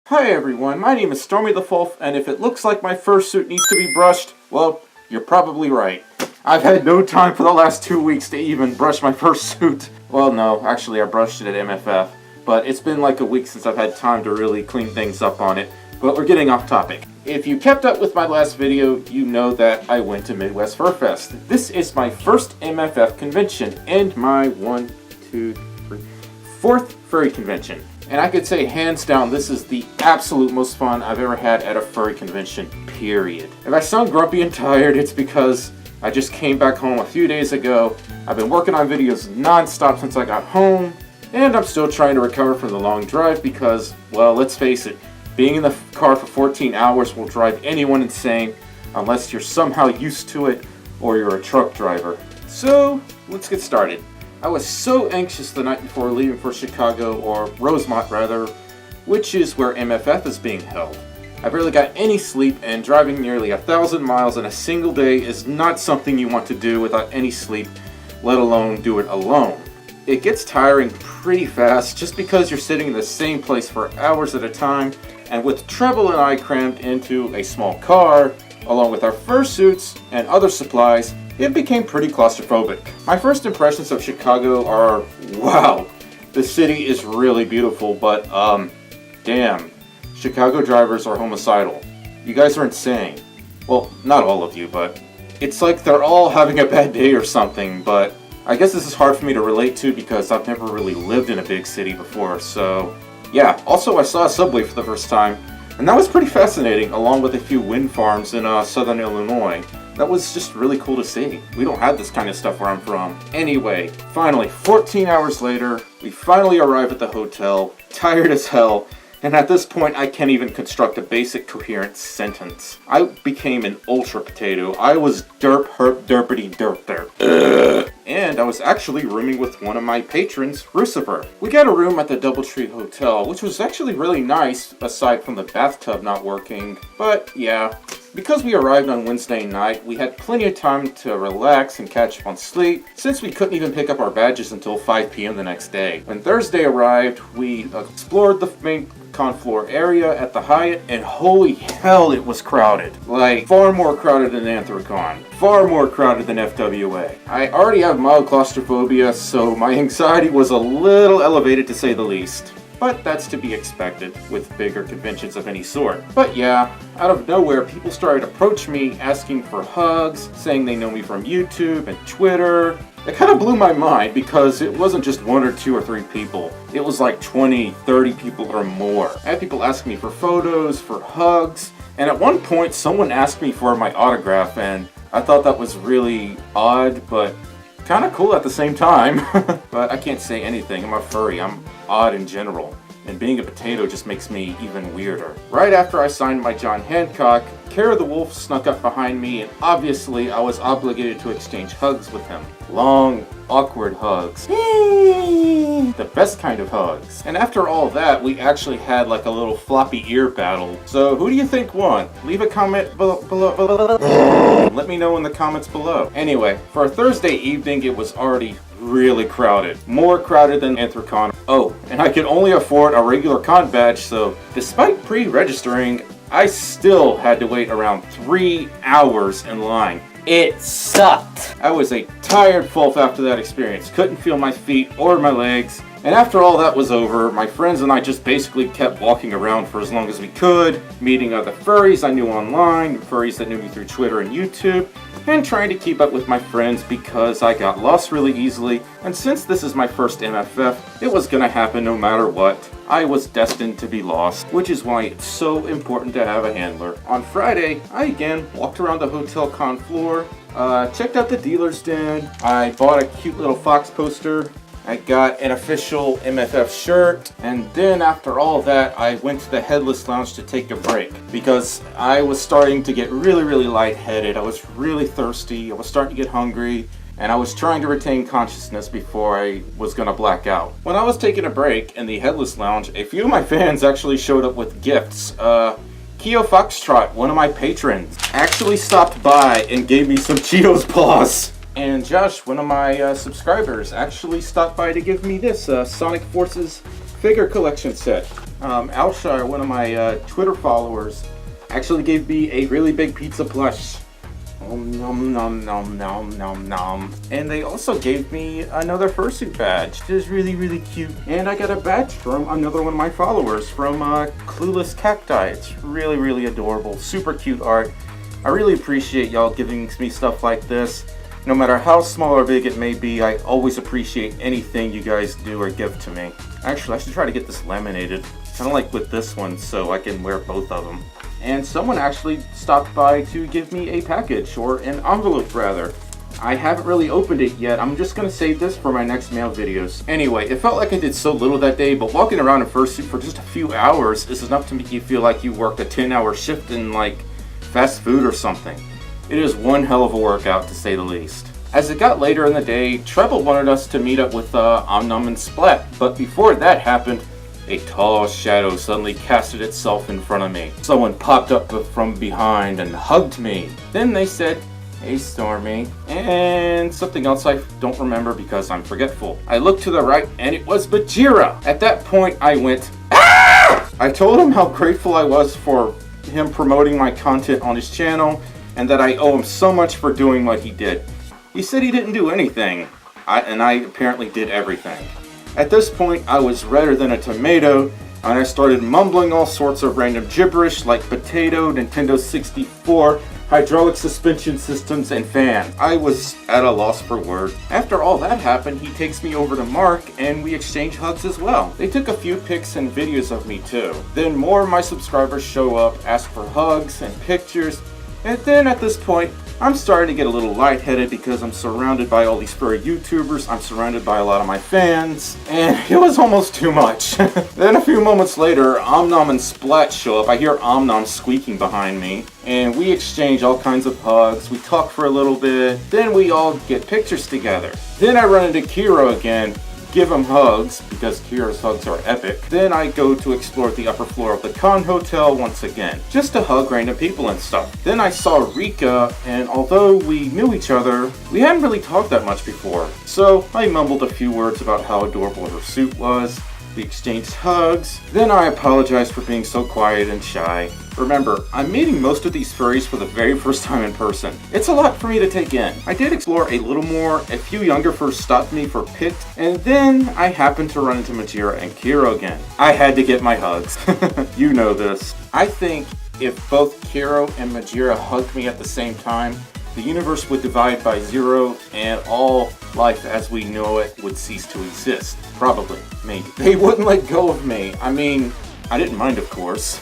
Hi everyone, my name is Stormy the Wolf, and if it looks like my fursuit needs to be brushed, well, you're probably right. I've had no time for the last 2 weeks to even brush my fursuit. Well, no, actually I brushed it at MFF, but it's been like a week since I've had time to really clean things up on it. But we're getting off topic. If you kept up with my last video, you know that I went to Midwest Furfest. This is my first MFF convention, and my fourth furry convention. And I could say hands down, this is the absolute most fun I've ever had at a furry convention, period. If I sound grumpy and tired, it's because I just came back home a few days ago. I've been working on videos non-stop since I got home, and I'm still trying to recover from the long drive because, well, let's face it, being in the car for 14 hours will drive anyone insane unless you're somehow used to it or you're a truck driver. So, let's get started. I was so anxious the night before leaving for Chicago, or Rosemont rather, which is where MFF is being held. I barely got any sleep, and driving nearly 1,000 miles in a single day is not something you want to do without any sleep, let alone do it alone. It gets tiring pretty fast just because you're sitting in the same place for hours at a time, and with Treble and I crammed into a small car, along with our fursuits and other supplies, it became pretty claustrophobic. My first impressions of Chicago are, wow, the city is really beautiful, but damn, Chicago drivers are homicidal. You guys are insane. Well, not all of you, but it's like they're all having a bad day or something, but I guess this is hard for me to relate to because I've never really lived in a big city before, so yeah. Also, I saw a subway for the first time, and that was pretty fascinating, along with a few wind farms in southern Illinois. That was just really cool to see. We don't have this kind of stuff where I'm from. Anyway, finally, 14 hours later, we finally arrive at the hotel, tired as hell, and at this point I can't even construct a basic coherent sentence. I became an ultra potato. I was derp herp derpity derp derp. And I was actually rooming with one of my patrons, Rucifer. We got a room at the Doubletree Hotel, which was actually really nice, aside from the bathtub not working. But yeah, because we arrived on Wednesday night, we had plenty of time to relax and catch up on sleep, since we couldn't even pick up our badges until 5 p.m. the next day. When Thursday arrived, we explored the main con floor area at the Hyatt, and holy hell, it was crowded. Like, far more crowded than Anthrocon. Far more crowded than FWA. I already have mild claustrophobia, so my anxiety was a little elevated to say the least. But that's to be expected with bigger conventions of any sort. But yeah, out of nowhere, people started to approach me asking for hugs, saying they know me from YouTube and Twitter. It kind of blew my mind because it wasn't just 1 or 2 or 3 people. It was like 20, 30 people or more. I had people asking me for photos, for hugs, and at one point someone asked me for my autograph, and I thought that was really odd, but kind of cool at the same time. But I can't say anything. I'm a furry. I'm odd in general. And being a potato just makes me even weirder. Right after I signed my John Hancock, Kara the Wolf snuck up behind me, and obviously I was obligated to exchange hugs with him. Long, awkward hugs. The best kind of hugs. And after all that, we actually had like a little floppy ear battle. So who do you think won? Leave a comment below. Let me know in the comments below. Anyway, for a Thursday evening, it was already really crowded. More crowded than Anthrocon. Oh, and I could only afford a regular con badge, so despite pre-registering, I still had to wait around 3 hours in line. It sucked. I was a tired wolf after that experience. Couldn't feel my feet or my legs. And after all that was over, my friends and I just basically kept walking around for as long as we could, meeting other furries I knew online, furries that knew me through Twitter and YouTube, and trying to keep up with my friends because I got lost really easily, and since this is my first MFF, it was gonna happen no matter what. I was destined to be lost, which is why it's so important to have a handler. On Friday, I again walked around the hotel con floor, checked out the dealer's den, I bought a cute little fox poster, I got an official MFF shirt, and then after all that, I went to the Headless Lounge to take a break because I was starting to get really lightheaded. I was really thirsty, I was starting to get hungry, and I was trying to retain consciousness before I was gonna black out. When I was taking a break in the Headless Lounge, a few of my fans actually showed up with gifts. Keo Foxtrot, one of my patrons, actually stopped by and gave me some Cheetos Paws. And Josh, one of my subscribers, actually stopped by to give me this Sonic Forces figure collection set. Alshire, one of my Twitter followers, actually gave me a really big pizza plush. Nom nom nom nom nom nom. And they also gave me another fursuit badge. It is really, really cute. And I got a badge from another one of my followers, from Clueless Cacti. It's really, really adorable. Super cute art. I really appreciate y'all giving me stuff like this. No matter how small or big it may be, I always appreciate anything you guys do or give to me. Actually, I should try to get this laminated, kind of like with this one, so I can wear both of them. And someone actually stopped by to give me a package, or an envelope rather. I haven't really opened it yet. I'm just going to save this for my next mail videos. Anyway, it felt like I did so little that day, but walking around in fursuit for just a few hours is enough to make you feel like you worked a 10-hour shift in like fast food or something. It is one hell of a workout, to say the least. As it got later in the day, Treble wanted us to meet up with Omnum and Splat, but before that happened, a tall shadow suddenly casted itself in front of me. Someone popped up from behind and hugged me. Then they said, "Hey Stormy," and something else I don't remember because I'm forgetful. I looked to the right and it was Bajira. At that point I went, "Ah!" I told him how grateful I was for him promoting my content on his channel and that I owe him so much for doing what he did. He said he didn't do anything, and I apparently did everything. At this point, I was redder than a tomato, and I started mumbling all sorts of random gibberish like potato, Nintendo 64, hydraulic suspension systems, and fan. I was at a loss for words. After all that happened, he takes me over to Mark, and we exchange hugs as well. They took a few pics and videos of me too. Then more of my subscribers show up, ask for hugs and pictures, and then at this point, I'm starting to get a little lightheaded because I'm surrounded by all these furry YouTubers, I'm surrounded by a lot of my fans, and it was almost too much. Then a few moments later, Omnom and Splat show up. I hear Omnom squeaking behind me, and we exchange all kinds of hugs, we talk for a little bit, then we all get pictures together. Then I run into Kiro again, give him hugs, because Kira's hugs are epic. Then I go to explore the upper floor of the Con Hotel once again, just to hug random people and stuff. Then I saw Rika, and although we knew each other, we hadn't really talked that much before. So I mumbled a few words about how adorable her suit was, we exchanged hugs, then I apologized for being so quiet and shy. Remember, I'm meeting most of these furries for the very first time in person. It's a lot for me to take in. I did explore a little more, a few younger furs stopped me for pics, and then I happened to run into Majira and Kiro again. I had to get my hugs. You know this. I think if both Kiro and Majira hugged me at the same time, the universe would divide by 0 and all life as we know it would cease to exist. Probably. Maybe. They wouldn't let go of me. I mean, I didn't mind, of course.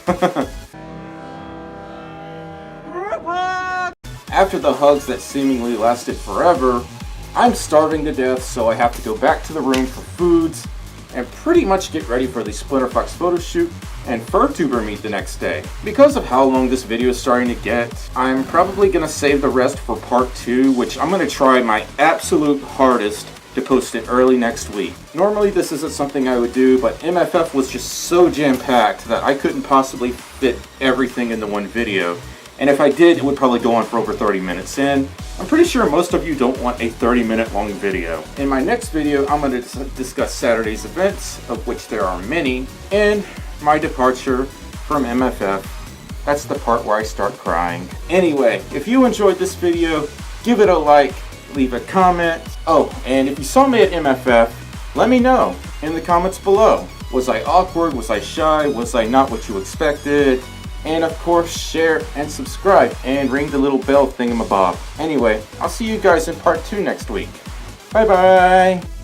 After the hugs that seemingly lasted forever, I'm starving to death, so I have to go back to the room for foods and pretty much get ready for the Splinter Fox photo shoot and FurTuber meet the next day. Because of how long this video is starting to get, I'm probably going to save the rest for part 2, which I'm going to try my absolute hardest to post it early next week. Normally this isn't something I would do, but MFF was just so jam-packed that I couldn't possibly fit everything into one video. And if I did, it would probably go on for over 30 minutes. And I'm pretty sure most of you don't want a 30-minute long video. In my next video, I'm going to discuss Saturday's events, of which there are many, and my departure from MFF. That's the part where I start crying. Anyway, if you enjoyed this video, give it a like, leave a comment. Oh, and if you saw me at MFF, let me know in the comments below. Was I awkward? Was I shy? Was I not what you expected? And of course, share and subscribe and ring the little bell thingamabob. Anyway, I'll see you guys in part 2 next week. Bye bye!